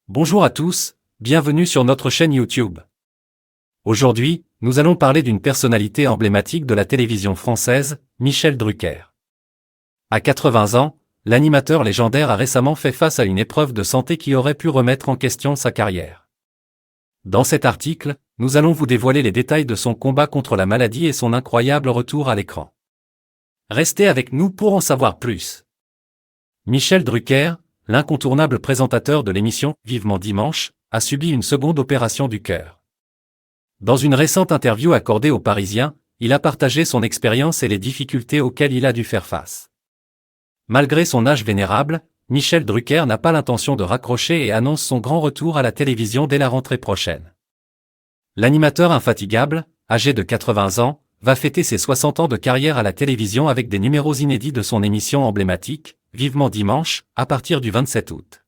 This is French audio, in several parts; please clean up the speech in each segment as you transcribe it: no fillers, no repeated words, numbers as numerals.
Bonjour à tous, bienvenue sur notre chaîne YouTube. Aujourd'hui, nous allons parler d'une personnalité emblématique de la télévision française, Michel Drucker. À 80 ans, l'animateur légendaire a récemment fait face à une épreuve de santé qui aurait pu remettre en question sa carrière. Dans cet article, nous allons vous dévoiler les détails de son combat contre la maladie et son incroyable retour à l'écran. Restez avec nous pour en savoir plus. Michel Drucker, l'incontournable présentateur de l'émission « Vivement Dimanche », a subi une seconde opération du cœur. Dans une récente interview accordée aux Parisiens, il a partagé son expérience et les difficultés auxquelles il a dû faire face. Malgré son âge vénérable, Michel Drucker n'a pas l'intention de raccrocher et annonce son grand retour à la télévision dès la rentrée prochaine. L'animateur infatigable, âgé de 80 ans, va fêter ses 60 ans de carrière à la télévision avec des numéros inédits de son émission emblématique, Vivement Dimanche, à partir du 27 août.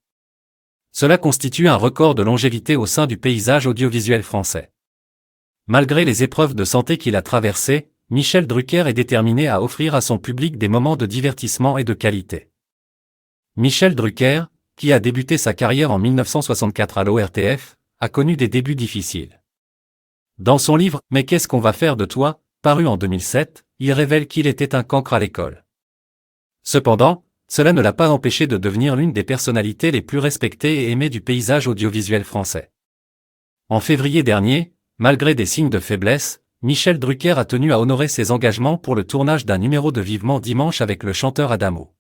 Cela constitue un record de longévité au sein du paysage audiovisuel français. Malgré les épreuves de santé qu'il a traversées, Michel Drucker est déterminé à offrir à son public des moments de divertissement et de qualité. Michel Drucker, qui a débuté sa carrière en 1964 à l'ORTF, a connu des débuts difficiles. Dans son livre « Mais qu'est-ce qu'on va faire de toi ?», paru en 2007, il révèle qu'il était un cancre à l'école. Cependant, cela ne l'a pas empêché de devenir l'une des personnalités les plus respectées et aimées du paysage audiovisuel français. En février dernier, malgré des signes de faiblesse, Michel Drucker a tenu à honorer ses engagements pour le tournage d'un numéro de Vivement Dimanche avec le chanteur Adamo.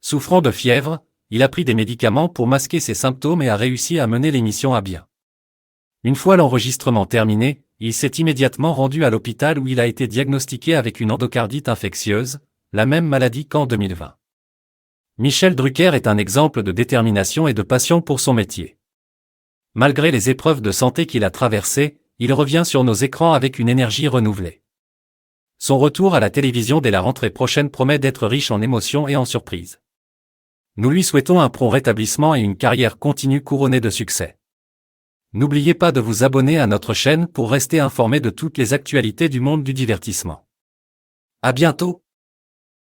Souffrant de fièvre, il a pris des médicaments pour masquer ses symptômes et a réussi à mener l'émission à bien. Une fois l'enregistrement terminé, il s'est immédiatement rendu à l'hôpital où il a été diagnostiqué avec une endocardite infectieuse, la même maladie qu'en 2020. Michel Drucker est un exemple de détermination et de passion pour son métier. Malgré les épreuves de santé qu'il a traversées, il revient sur nos écrans avec une énergie renouvelée. Son retour à la télévision dès la rentrée prochaine promet d'être riche en émotions et en surprises. Nous lui souhaitons un prompt rétablissement et une carrière continue couronnée de succès. N'oubliez pas de vous abonner à notre chaîne pour rester informé de toutes les actualités du monde du divertissement. À bientôt!